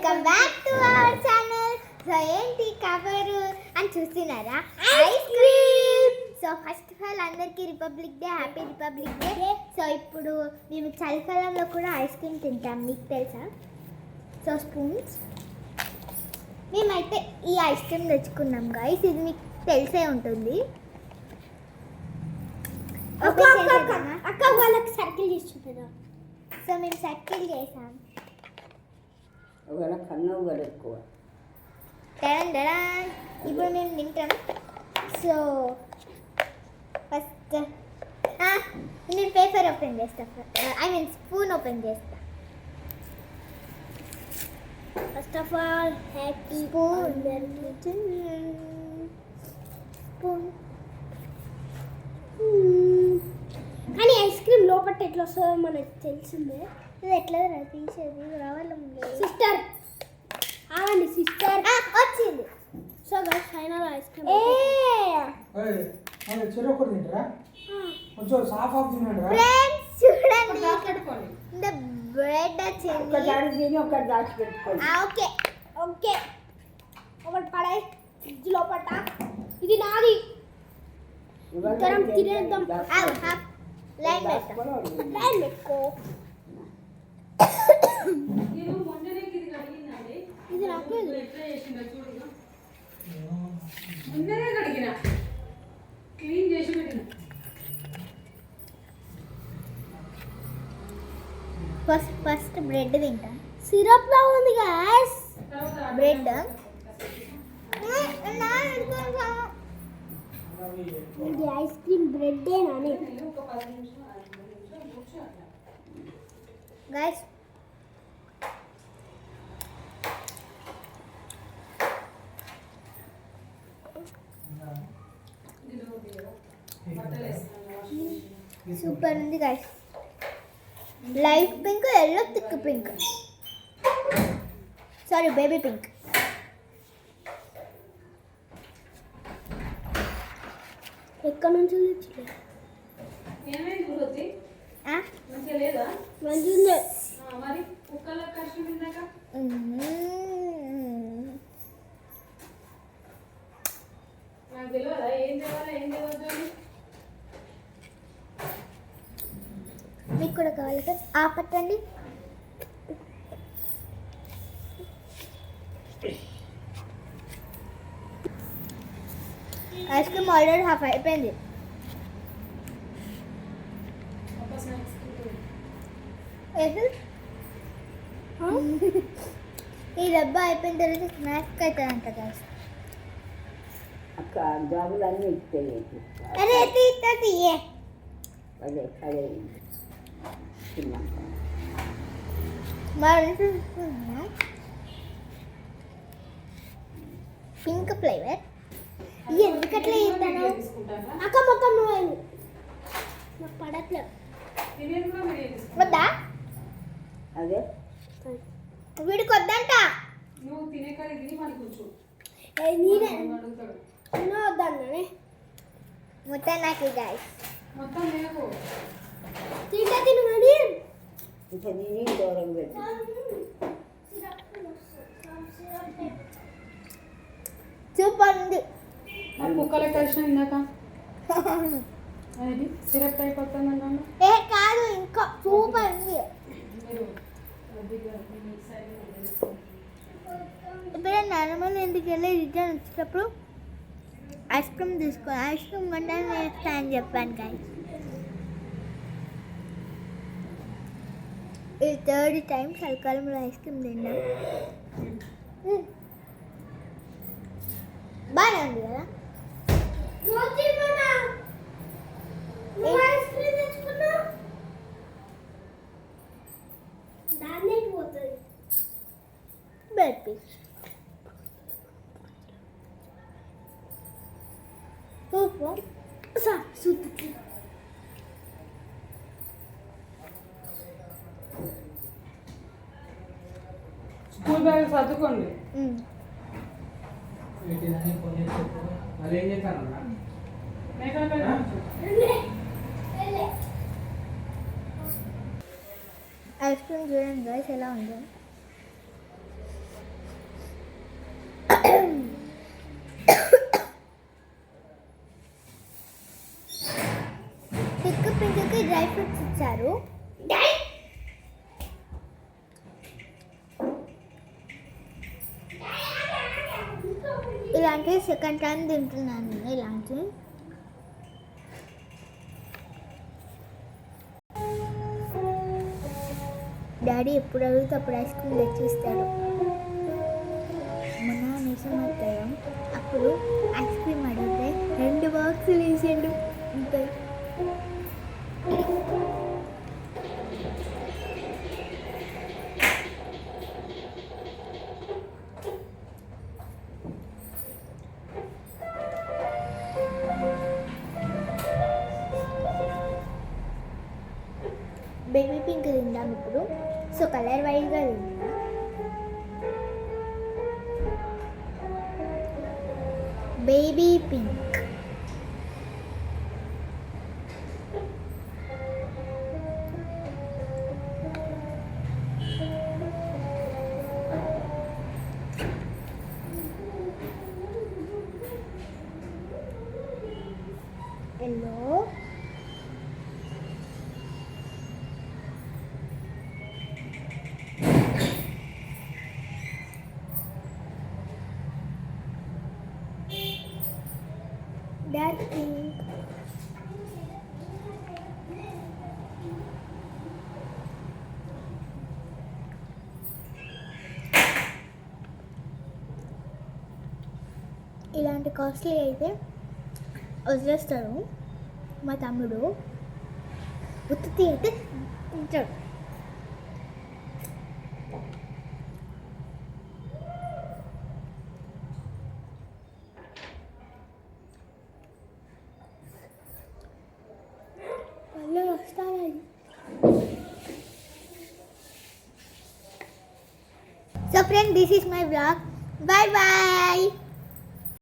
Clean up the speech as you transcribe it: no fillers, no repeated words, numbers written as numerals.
Welcome back to our channel. So ఏంటి cover అని చూస్తున్నారా? Ice cream. So first of all అందరికీ republic day, happy republic day. So ఇప్పుడు మేము చలికాలంలో కూడా ఐస్ క్రీమ్ తింటాం, మీకు తెలుసా? సో స్పూన్స్ మేమైతే ఈ ఐస్ క్రీమ్ తెచ్చుకున్నాం గైస్, ఇది మీకు తెలిసే ఉంటుంది. అక్క వాళ్ళకి సర్కిల్ చేస్తుందా? సో మేము సర్కిల్ చేసాం. ఎక్కువ ఇప్పుడు మేము తింటాం. సో ఫస్ట్ నేను పేపర్ ఓపెన్ చేస్తా, ఐ మీన్ స్పూన్ ఓపెన్ చేస్తా. First of all happy spoon కానీ ఐస్ క్రీమ్ లోపల ఎట్లా వస్తుందో మనకు తెలిసిందే. ఇది ఎట్లా తీసేది రావాలి సిస్టర్. అవండి సిస్టర్ వచ్చింది. So guys final ice cream. Friends చూడండి, ఇంత బ్రెడ్ వచ్చింది. ఓకే ఓకే ఒకటి పడాయి ఫ్రిడ్జ్ లోపట. ఇది నాది, ఇద్దరం తినేద్దాం. లైన్ పెట్టుకో. ఇది నాకు ఫస్ట్ బ్రెడ్ తింటా. సిరప్ లా ఉంది గాయ్స్ బ్రెడ్ ఇది ఐస్ క్రీమ్ బ్రెడ్ ఏనానే గైస్. సూపర్ ఉంది guys. Light pink, yellow thick pink, sorry baby pink. ఎక్కడి నుంచి మంచిగా మీకు కూడా కావాలి కదా, ఆపట్టండి. ఐస్ క్రీమ్ ఆల్రెడీ హాఫ్ అయిపోయింది. ఈ డబ్బా అయిపోయిన తర్వాత స్నాక్స్ అవుతుందంట గైస్. అక్క జాబులన్నీ ఇస్తాయి. అరే తీయే అదే అదే పింక్ ఫ్లేవర్. ఎందుకట్లా ఇస్తాను అక్క మొత్తం నువ్వు నాకు పడట్లేదు. వద్దా? అదే వీడికి వద్దంట. నేనే వద్దన్నానే మొత్తం నాకు గైస్. తింటా తిను కానీ ఇంకా నేను దూరం పెట్టి సూపర్ ఉంది. కుక్కల కలిసిన ఇందాక సిరప్ అయిపోతుందన్నా. ఏ కాదు, ఇంకా సూపర్ ఉంది. ఇప్పుడు నార్మల్ ఇంటికి వెళ్ళి రిటర్న్ వచ్చేటప్పుడు ఐస్ క్రీమ్ తీసుకోవాలి. ఐస్ క్రీమ్ కొంటే నేను అని చెప్పాను కానీ ఇది థర్డ్ టైం చలికాలంలో ఐస్ క్రీమ్ తిన్నాం. బాగానే ఉంది కదా. బ్రెడ్ పీస్ స్కూల్ బ్యాగ్ సర్దుకోండి. ఐస్ క్రీమ్ చూడండి గైస్ ఎలా ఉంది. ఇస్తారు. ఇలాంటి సెకండ్ టైం తింటున్నాను నేను ఇలాంటి. డాడీ ఎప్పుడు అడిగితే అప్పుడు ఐస్ క్రీమ్ తెచ్చిస్తాడు. మొన్న నిజమవుతాం అప్పుడు ఐస్ క్రీమ్ అడిగితే 2 బాక్సులు వేసాడు. అంతే. బేబీ పింక్ తిందాం ఇప్పుడు. సో కలర్ వైజ్గా తిందాం. Baby pink. Yellow. Dark pink. ఇలాంటి కాస్ట్లీ అయితే వదిలేస్తాడు మా తమ్ముడు. ఉత్తి అయితే తింటాడు. మళ్ళీ వస్తాను. So friend, this is my blog. Bye bye.